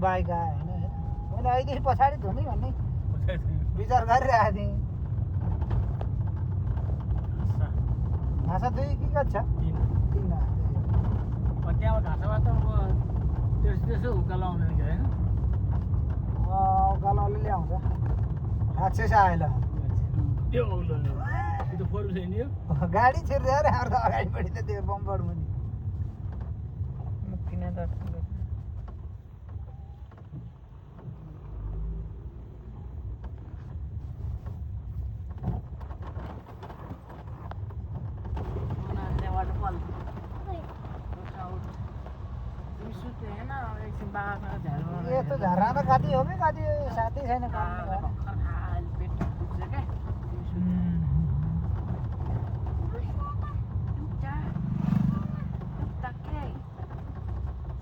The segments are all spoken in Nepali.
बाइक आयो होइन मैले अहिलेदेखि पछाडि धुने भन्ने विचार गरिरहेको थिएँ घाँसा 2 कि कति छ 3 त्यहाँबाट घाँसाबाट त त्यसो उकालो आउँदैन कि होइन उकालो अलिअलि आउँछ राक्षस आयो ल त्यो औलो त्यो फोर छैन यो गाडी छिर्दै अरे हाम्रो त अगाडिपट्टि त त्यो बम्पर मुनि मुक्किन त वाटरफल यस्तो झरना त कति हो कि कति साथै छैन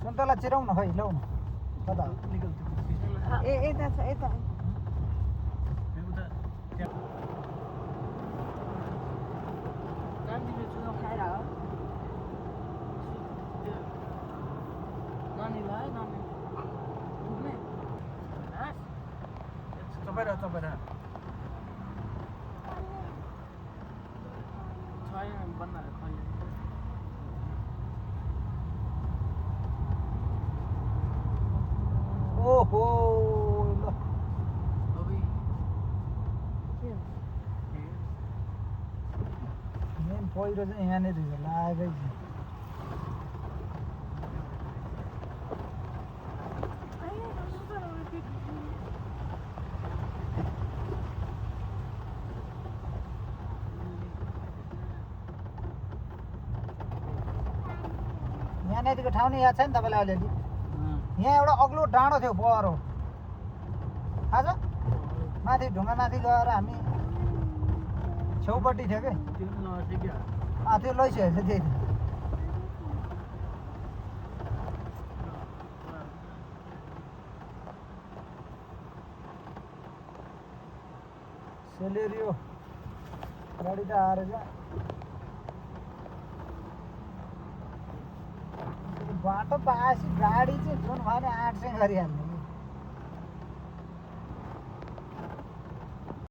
सुन्तला चिराउन खै लौ न कता हो यता छ यता तपाईँ ओहो ल मेन पहिरो चाहिँ यहाँनिर लागेकै छ यहाँनिरको ठाउँ नि याद छ नि तपाईँलाई अलिअलि यहाँ एउटा अग्लो डाँडो थियो बहरो थाहा छ माथि ढुङ्गा माथि गएर हामी छेउपट्टि थियो कि त्यो लैसकेको छ त्यही त सेलेरियो गाडी त आएर क्या बाटो पाएपछि गाडी चाहिँ जुन भयो नि 8 चाहिँ गरिहाल्ने